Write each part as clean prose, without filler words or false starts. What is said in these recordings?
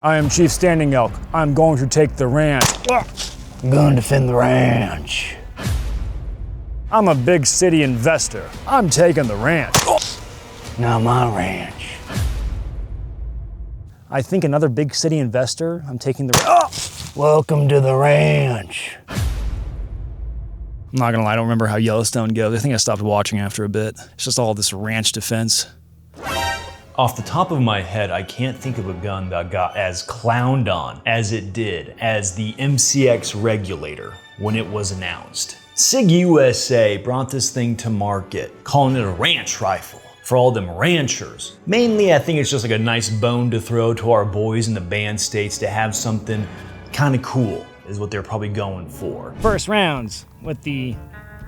I am Chief Standing Elk. I'm going to take the ranch. I'm going to defend the ranch. I'm a big city investor. I'm taking the ranch. Not my ranch. I think another big city investor. I'm taking the ranch. Welcome to the ranch. I'm not gonna lie, I don't remember how Yellowstone goes. I think I stopped watching after a bit. It's just all this ranch defense. Off the top of my head, I can't think of a gun that got as clowned on as it did as the MCX Regulator when it was announced. SIG USA brought this thing to market, calling it a ranch rifle for all them ranchers. Mainly, I think it's just like a nice bone to throw to our boys in the band states to have something kind of cool is what they're probably going for. First rounds with the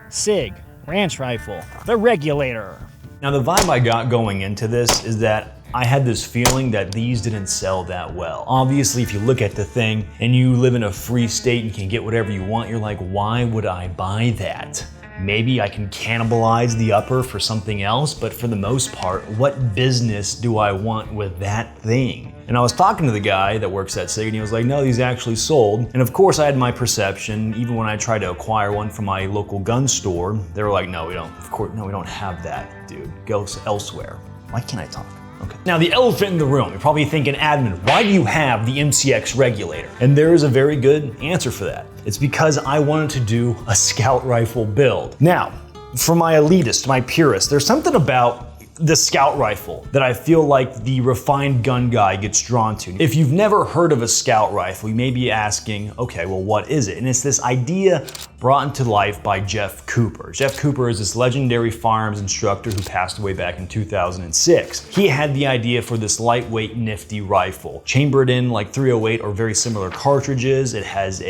SIG ranch rifle, the Regulator. Now the vibe I got going into this is that I had this feeling that these didn't sell that well. Obviously, if you look at the thing and you live in a free state and can get whatever you want, you're like, why would I buy that? Maybe I can cannibalize the upper for something else, but for the most part, what business do I want with that thing? And I was talking to the guy that works at SIG and he was like, no, these actually sold. And of course I had my perception, even when I tried to acquire one from my local gun store, they were like, no, we don't, of course, no, we don't have that, dude. Go elsewhere. Why can't I talk? Okay. Now the elephant in the room, you're probably thinking, admin, why do you have the MCX Regulator? And there is a very good answer for that. It's because I wanted to do a scout rifle build. Now, for my elitist, my purist, there's something about the scout rifle that I feel like the refined gun guy gets drawn to. If you've never heard of a scout rifle, you may be asking, okay, well, what is it? And it's this idea brought into life by Jeff Cooper. Jeff Cooper is this legendary firearms instructor who passed away back in 2006. He had the idea for this lightweight, nifty rifle, chambered in like 308 or very similar cartridges. It has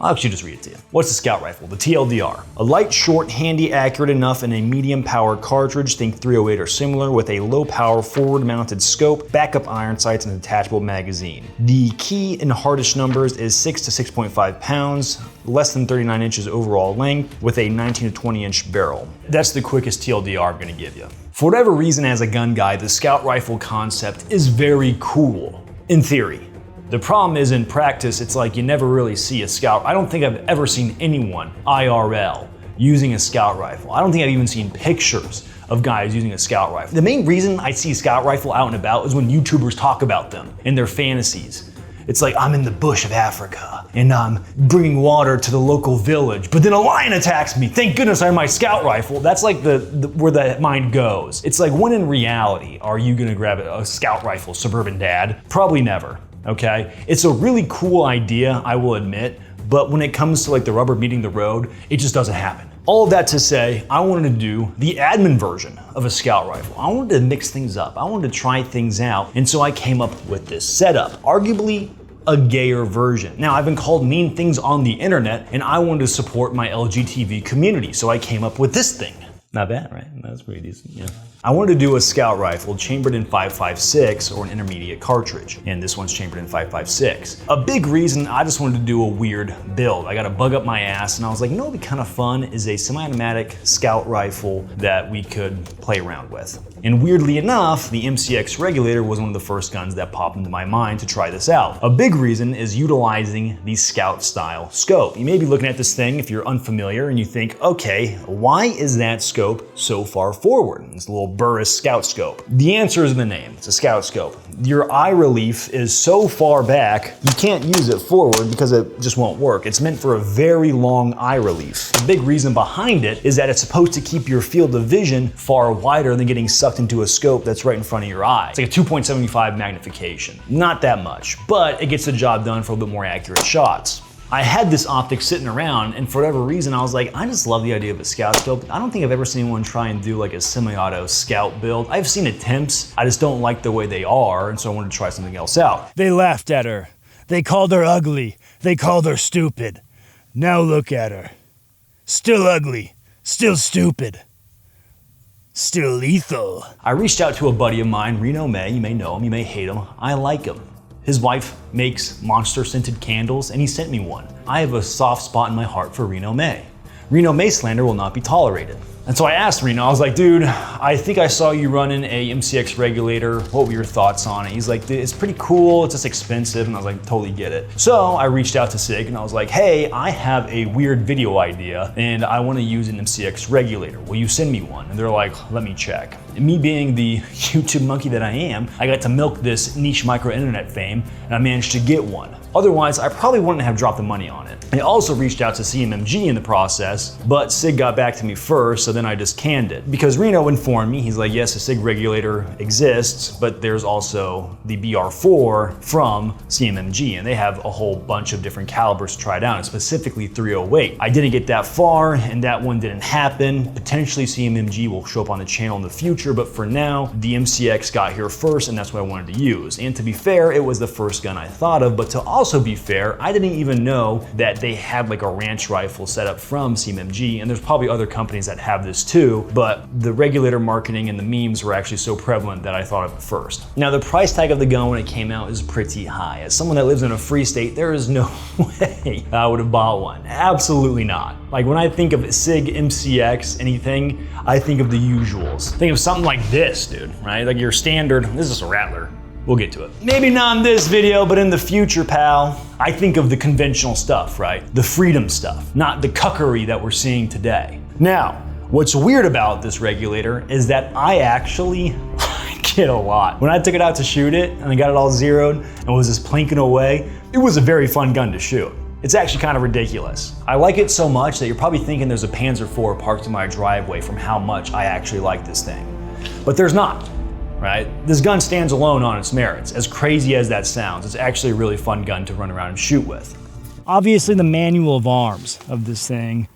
I'll actually just read it to you. What's a scout rifle? The TLDR. A light, short, handy, accurate enough, and a medium power cartridge, think 308 or similar, with a low power forward mounted scope, backup iron sights, and a detachable magazine. The key and hardest numbers is 6 to 6.5 pounds, less than 39 inches overall length, with a 19 to 20 inch barrel. That's the quickest TLDR I'm gonna give you. For whatever reason, as a gun guy, the scout rifle concept is very cool, in theory. The problem is in practice, it's like you never really see a scout. I don't think I've ever seen anyone IRL using a scout rifle. I don't think I've even seen pictures of guys using a scout rifle. The main reason I see a scout rifle out and about is when YouTubers talk about them in their fantasies. It's like, I'm in the bush of Africa and I'm bringing water to the local village, but then a lion attacks me. Thank goodness I have my scout rifle. That's like where the mind goes. It's like, when in reality are you gonna grab a scout rifle, suburban dad? Probably never. Okay, it's a really cool idea, I will admit, but when it comes to like the rubber meeting the road, it just doesn't happen. All of that to say, I wanted to do the admin version of a scout rifle. I wanted to mix things up. I wanted to try things out, and so I came up with this setup, arguably a gayer version. Now, I've been called mean things on the internet, and I wanted to support my LGTB community, so I came up with this thing. Not bad, right? That's pretty decent, yeah. I wanted to do a scout rifle chambered in 5.56 or an intermediate cartridge, and this one's chambered in 5.56. A big reason I just wanted to do a weird build. I got a bug up my ass, and I was like, you know what would be kind of fun is a semi-automatic scout rifle that we could play around with. And weirdly enough, the MCX Regulator was one of the first guns that popped into my mind to try this out. A big reason is utilizing the scout style scope. You may be looking at this thing if you're unfamiliar and you think, okay, why is that scope so far forward? It's a little Burris scout scope. The answer is in the name, it's a scout scope. Your eye relief is so far back, you can't use it forward because it just won't work. It's meant for a very long eye relief. The big reason behind it is that it's supposed to keep your field of vision far wider than getting sucked into a scope that's right in front of your eye. It's like a 2.75 magnification. Not that much, but it gets the job done for a little bit more accurate shots. I had this optic sitting around, and for whatever reason, I was like, I just love the idea of a scout scope. I don't think I've ever seen anyone try and do like a semi-auto scout build. I've seen attempts, I just don't like the way they are, and so I wanted to try something else out. They laughed at her. They called her ugly. They called her stupid. Now look at her. Still ugly. Still stupid. Still lethal. I reached out to a buddy of mine, Reno May. You may know him, you may hate him. I like him. His wife makes monster scented candles, and he sent me one. I have a soft spot in my heart for Reno May. Reno May slander will not be tolerated. And so I asked Reno, I was like, dude, I think I saw you running a MCX Regulator. What were your thoughts on it? He's like, it's pretty cool, it's just expensive. And I was like, totally get it. So I reached out to SIG and I was like, hey, I have a weird video idea and I want to use an MCX Regulator. Will you send me one? And they're like, let me check. And me being the YouTube monkey that I am, I got to milk this niche micro internet fame and I managed to get one. Otherwise, I probably wouldn't have dropped the money on it. I also reached out to CMMG in the process, but SIG got back to me first, so then I just canned it. Because Reno informed me, he's like, yes, a SIG regulator exists, but there's also the BR4 from CMMG, and they have a whole bunch of different calibers to try down, and specifically 308. I didn't get that far, and that one didn't happen. Potentially CMMG will show up on the channel in the future, but for now, the MCX got here first, and that's what I wanted to use. And to be fair, it was the first gun I thought of, but to also be fair, I didn't even know that they had like a ranch rifle set up from CMMG, and there's probably other companies that have this too, but the regulator marketing and the memes were actually so prevalent that I thought of it first. Now, the price tag of the gun when it came out is pretty high. As someone that lives in a free state, there is no way I would have bought one. Absolutely not. Like when I think of SIG, MCX, anything, I think of the usuals. Think of something like this, dude, right? Like your standard, this is a Rattler. We'll get to it. Maybe not in this video, but in the future, pal. I think of the conventional stuff, right? The freedom stuff, not the cuckery that we're seeing today. Now, what's weird about this regulator is that I actually like it a lot. When I took it out to shoot it and I got it all zeroed and was just plinking away, it was a very fun gun to shoot. It's actually kind of ridiculous. I like it so much that you're probably thinking there's a Panzer IV parked in my driveway from how much I actually like this thing. But there's not. Right? This gun stands alone on its merits. As crazy as that sounds, it's actually a really fun gun to run around and shoot with. Obviously, the manual of arms of this thing,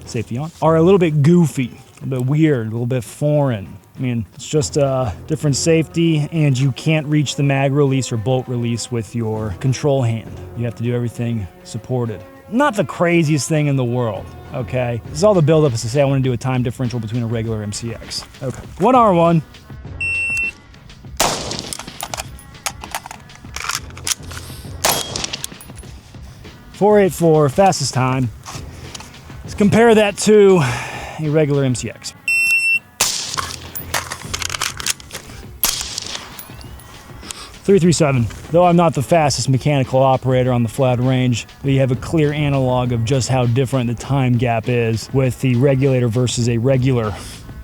safety on, are a little bit goofy, a little bit weird, a little bit foreign. I mean, it's just a different safety, and you can't reach the mag release or bolt release with your control hand. You have to do everything supported. Not the craziest thing in the world, okay? This is all the buildup is to say I want to do a time differential between a regular MCX. Okay, 1R1. .484, fastest time. Let's compare that to a regular MCX. .337. Though I'm not the fastest mechanical operator on the flat range, we have a clear analog of just how different the time gap is with the regulator versus a regular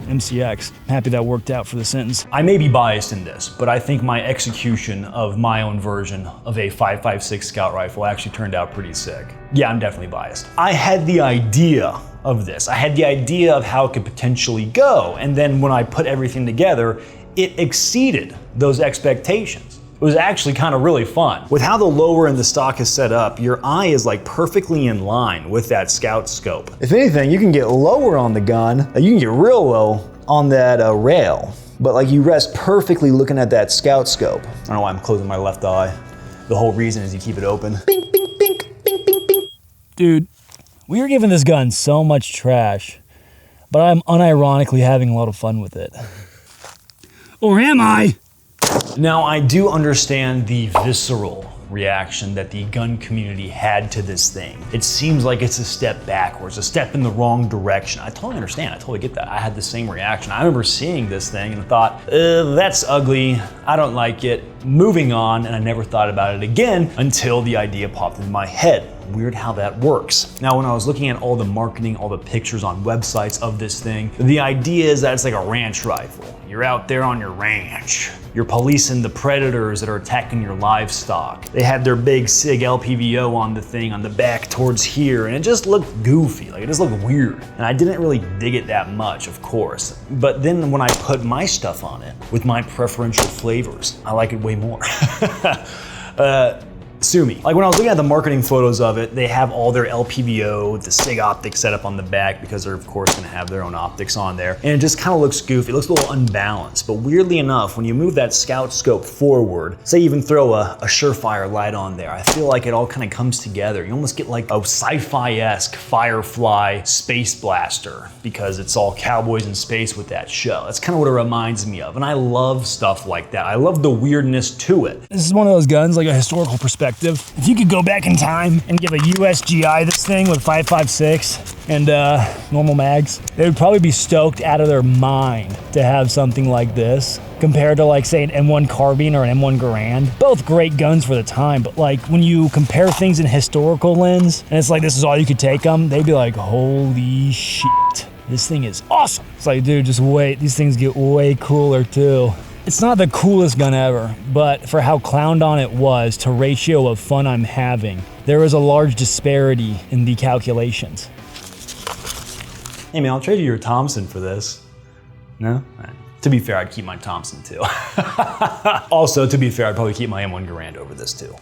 MCX. Happy that worked out for the sentence. I may be biased in this, but I think my execution of my own version of a 5.56 Scout Rifle actually turned out pretty sick. Yeah, I'm definitely biased. I had the idea of this. I had the idea of how it could potentially go, and then when I put everything together, it exceeded those expectations. It was actually kind of really fun. With how the lower in the stock is set up, your eye is like perfectly in line with that scout scope. If anything, you can get lower on the gun, you can get real low on that rail, but like you rest perfectly looking at that scout scope. I don't know why I'm closing my left eye. The whole reason is you keep it open. Bing, bing, bing, bing, bing, bing. Dude, we were giving this gun so much trash, but I'm unironically having a lot of fun with it. Or am I? Now, I do understand the visceral reaction that the gun community had to this thing. It seems like it's a step backwards, a step in the wrong direction. I totally understand, I totally get that. I had the same reaction. I remember seeing this thing and thought, that's ugly, I don't like it, moving on, and I never thought about it again until the idea popped in my head. Weird how that works. Now, when I was looking at all the marketing, all the pictures on websites of this thing, the idea is that it's like a ranch rifle. You're out there on your ranch. You're policing the predators that are attacking your livestock. They had their big SIG LPVO on the thing on the back towards here, and it just looked goofy, like it just looked weird. And I didn't really dig it that much, of course. But then when I put my stuff on it, with my preferential flavors, I like it way more. Sue me. Like when I was looking at the marketing photos of it, they have all their LPVO, the SIG optics set up on the back because they're of course gonna have their own optics on there. And it just kind of looks goofy, it looks a little unbalanced. But weirdly enough, when you move that scout scope forward, say you even throw a Surefire light on there, I feel like it all kind of comes together. You almost get like a sci-fi-esque Firefly space blaster because it's all cowboys in space with that show. That's kind of what it reminds me of. And I love stuff like that. I love the weirdness to it. This is one of those guns, like a historical perspective, perspective. If you could go back in time and give a USGI this thing with 5.56 and normal mags, they would probably be stoked out of their mind to have something like this compared to like say an M1 carbine or an M1 Garand. Both great guns for the time, but like when you compare things in historical lens and it's like this is all you could take them, they'd be like, holy shit, this thing is awesome. It's like, dude, just wait, these things get way cooler too. It's not the coolest gun ever, but for how clowned on it was to ratio of fun I'm having, there is a large disparity in the calculations. Hey man, I'll trade you your Thompson for this. No? To be fair, I'd keep my Thompson too. Also, to be fair, I'd probably keep my M1 Garand over this too.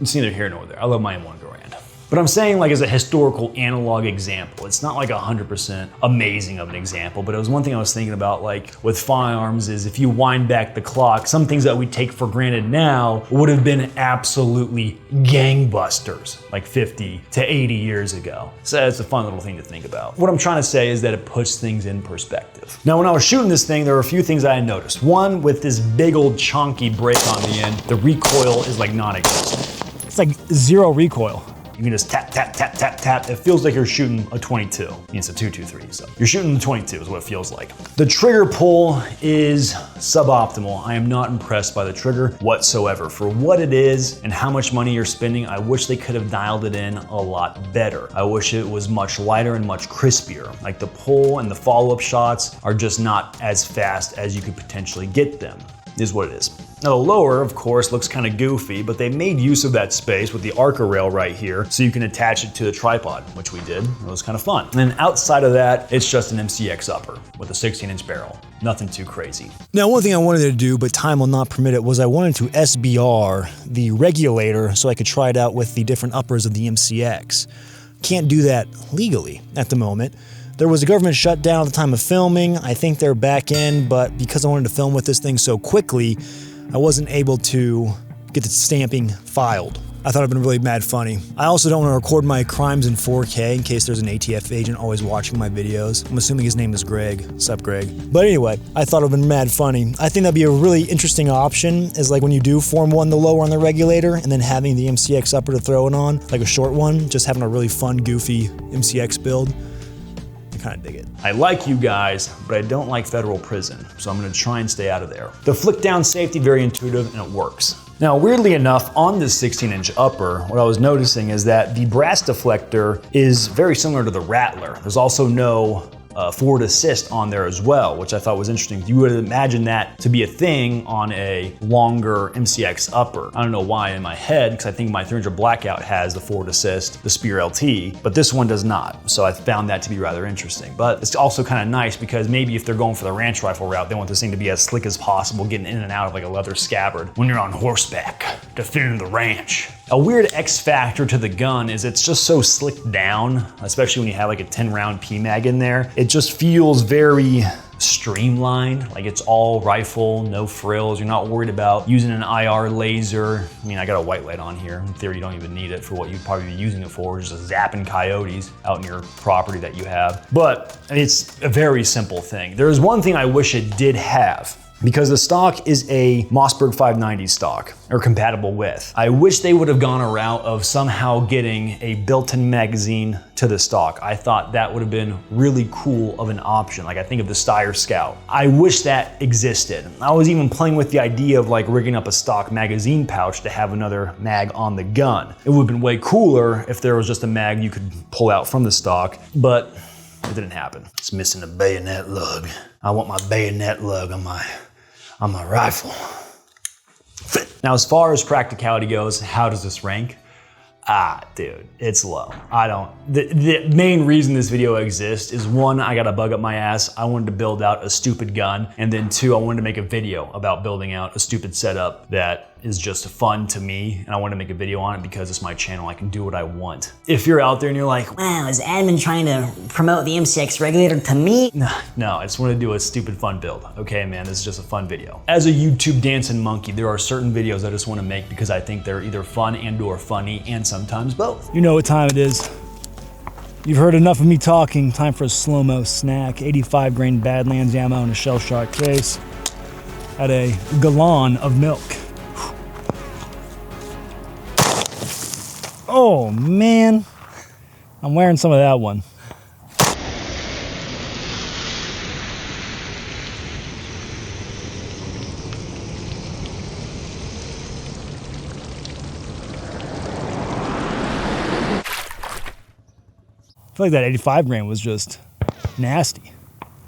It's neither here nor there. I love my M1 Garand. But I'm saying like as a historical analog example, it's not like 100% amazing of an example, but it was one thing I was thinking about like with firearms is if you wind back the clock, some things that we take for granted now would have been absolutely gangbusters like 50 to 80 years ago. So that's a fun little thing to think about. What I'm trying to say is that it puts things in perspective. Now, when I was shooting this thing, there were a few things I had noticed. One, with this big old chunky break on the end, the recoil is like non-existent. It's like zero recoil. You can just tap, tap, tap, tap, tap. It feels like you're shooting a 22. I mean, it's a 223, so you're shooting the 22 is what it feels like. The trigger pull is suboptimal. I am not impressed by the trigger whatsoever. For what it is and how much money you're spending, I wish they could have dialed it in a lot better. I wish it was much lighter and much crispier. Like the pull and the follow-up shots are just not as fast as you could potentially get them, is what it is. Now the lower, of course, looks kind of goofy, but they made use of that space with the Arca rail right here so you can attach it to the tripod, which we did. It was kind of fun. And then outside of that, it's just an MCX upper with a 16-inch barrel. Nothing too crazy. Now, one thing I wanted to do, but time will not permit it, was I wanted to SBR the regulator so I could try it out with the different uppers of the MCX. Can't do that legally at the moment. There was a government shutdown at the time of filming. I think they're back in, but because I wanted to film with this thing so quickly, I wasn't able to get the stamping filed. I thought it'd been really mad funny. I also don't want to record my crimes in 4K in case there's an ATF agent always watching my videos. I'm assuming his name is Greg. Sup, Greg? But anyway, I thought it'd been mad funny. I think that'd be a really interesting option is like when you do form one, the lower on the regulator, and then having the MCX upper to throw it on, like a short one, just having a really fun, goofy MCX build. Kind of dig it. I like you guys, but I don't like federal prison, so I'm gonna try and stay out of there. The flick down safety, very intuitive, and it works. Now, weirdly enough, on this 16-inch upper, what I was noticing is that the brass deflector is very similar to the Rattler. There's also no forward assist on there as well, which I thought was interesting. You would imagine that to be a thing on a longer MCX upper. I don't know why in my head, because I think my 300 Blackout has the forward assist, the Spear LT, but this one does not. So I found that to be rather interesting. But it's also kind of nice because maybe if they're going for the ranch rifle route, they want this thing to be as slick as possible, getting in and out of like a leather scabbard when you're on horseback, defending the ranch. A weird X factor to the gun is it's just so slicked down, especially when you have like a 10-round PMag in there. It just feels very streamlined, like it's all rifle, no frills. You're not worried about using an IR laser. I mean, I got a white light on here. In theory, you don't even need it for what you'd probably be using it for, just zapping coyotes out in your property that you have. But it's a very simple thing. There's one thing I wish it did have, because the stock is a Mossberg 590 stock, or compatible with. I wish they would have gone a route of somehow getting a built-in magazine to the stock. I thought that would have been really cool of an option. Like I think of the Steyr Scout. I wish that existed. I was even playing with the idea of like rigging up a stock magazine pouch to have another mag on the gun. It would have been way cooler if there was just a mag you could pull out from the stock, but it didn't happen. It's missing a bayonet lug. I want my bayonet lug on my rifle. Now, as far as practicality goes, how does this rank? Dude, it's low. The main reason this video exists is one, I got a bug up my ass. I wanted to build out a stupid gun. And then two, I wanted to make a video about building out a stupid setup that is just fun to me. And I wanted to make a video on it because it's my channel. I can do what I want. If you're out there and you're like, wow, is admin trying to promote the MCX Regulator to me? no, I just want to do a stupid fun build. Okay, man, this is just a fun video. As a YouTube dancing monkey, there are certain videos I just want to make because I think they're either fun and or funny, and sometimes both. You know what time it is. You've heard enough of me talking. Time for a slow-mo snack. 85 grain Badlands ammo in a shell shock case. At a gallon of milk. Oh man, I'm wearing some of that one. I feel like that 85 grain was just nasty.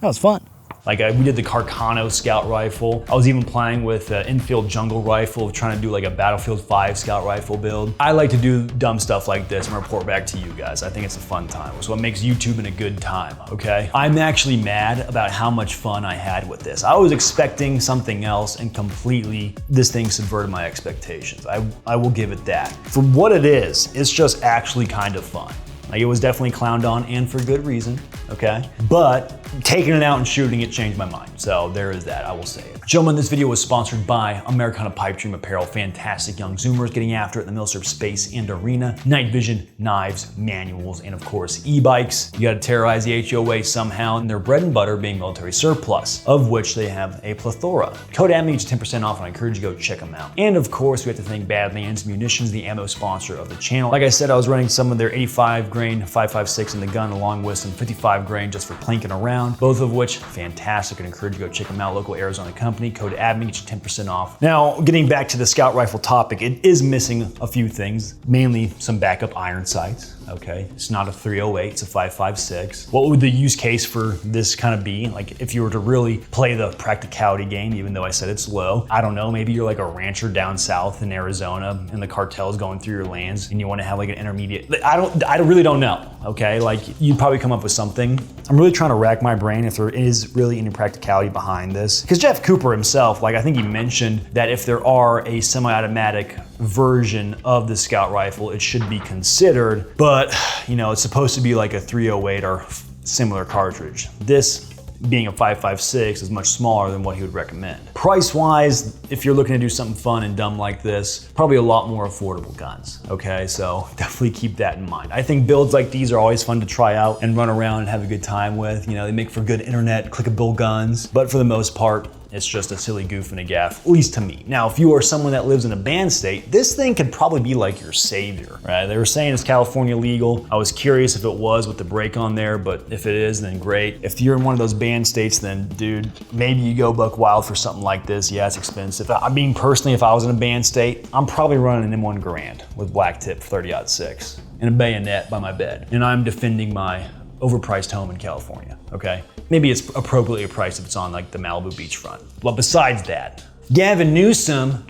That was fun. Like we did the Carcano Scout Rifle. I was even playing with an infield jungle rifle, trying to do like a Battlefield 5 Scout Rifle build. I like to do dumb stuff like this and report back to you guys. I think it's a fun time. It's what makes YouTubing a good time, okay? I'm actually mad about how much fun I had with this. I was expecting something else and completely, this thing subverted my expectations. I will give it that. For what it is, it's just actually kind of fun. Like it was definitely clowned on and for good reason, okay? But taking it out and shooting it changed my mind. So there is that, I will say it. Gentlemen, this video was sponsored by Americana Pipe Dream Apparel. Fantastic young Zoomers getting after it in the military space and arena. Night vision, knives, manuals, and of course, e-bikes. You gotta terrorize the HOA somehow, and their bread and butter being military surplus, of which they have a plethora. Code ADMIN gets you 10% off, and I encourage you to go check them out. And of course, we have to thank Badlands Munitions, the ammo sponsor of the channel. Like I said, I was running some of their 85 grain 5.56 in the gun, along with some 55 grain just for planking around, both of which fantastic, and encourage you to go check them out. Local Arizona company. Code ADMIN gets you 10% off. Now, getting back to the Scout Rifle topic, it is missing a few things, mainly some backup iron sights. Okay, it's not a 308, it's a 5.56. What would the use case for this kind of be? Like if you were to really play the practicality game, even though I said it's low, I don't know, maybe you're like a rancher down south in Arizona and the cartel's going through your lands and you want to have like an intermediate, I really don't know, okay? Like you'd probably come up with something. I'm really trying to rack my brain if there is really any practicality behind this. Because Jeff Cooper himself, like I think he mentioned that if there are a semi-automatic version of the Scout Rifle, it should be considered, but you know, it's supposed to be like a 308 or similar cartridge. This being a 5.56 is much smaller than what he would recommend. Price-wise, if you're looking to do something fun and dumb like this, probably a lot more affordable guns, okay? So definitely keep that in mind. I think builds like these are always fun to try out and run around and have a good time with. You know, they make for good internet, clickable guns, but for the most part, it's just a silly goof and a gaff, at least to me. Now, if you are someone that lives in a banned state, this thing could probably be like your savior, right? They were saying it's California legal. I was curious if it was with the break on there, but if it is, then great. If you're in one of those banned states, then dude, maybe you go buck wild for something like this. Yeah, it's expensive. I mean, personally, if I was in a banned state, I'm probably running an M1 Garand with black tip 30-06 and a bayonet by my bed. And I'm defending my overpriced home in California, okay? Maybe it's appropriately priced if it's on like the Malibu beachfront. But besides that, Gavin Newsom,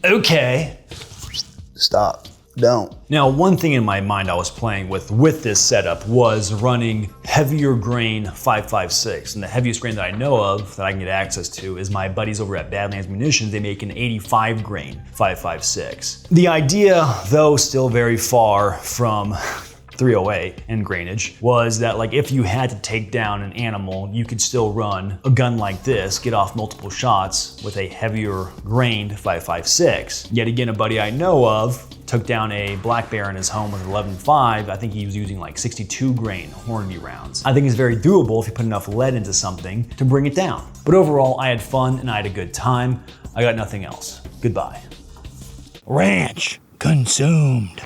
okay. Stop. Don't. Now, one thing in my mind I was playing with this setup was running heavier grain 5.56. And the heaviest grain that I know of that I can get access to is my buddies over at Badlands Munitions. They make an 85 grain 5.56. The idea, though still very far from 308 and grainage, was that like if you had to take down an animal, you could still run a gun like this, get off multiple shots with a heavier grained 5.56. Yet again, a buddy I know of took down a black bear in his home with 11.5. I think he was using like 62 grain Hornady rounds. I think it's very doable if you put enough lead into something to bring it down. But overall, I had fun and I had a good time. I got nothing else. Goodbye. Ranch consumed.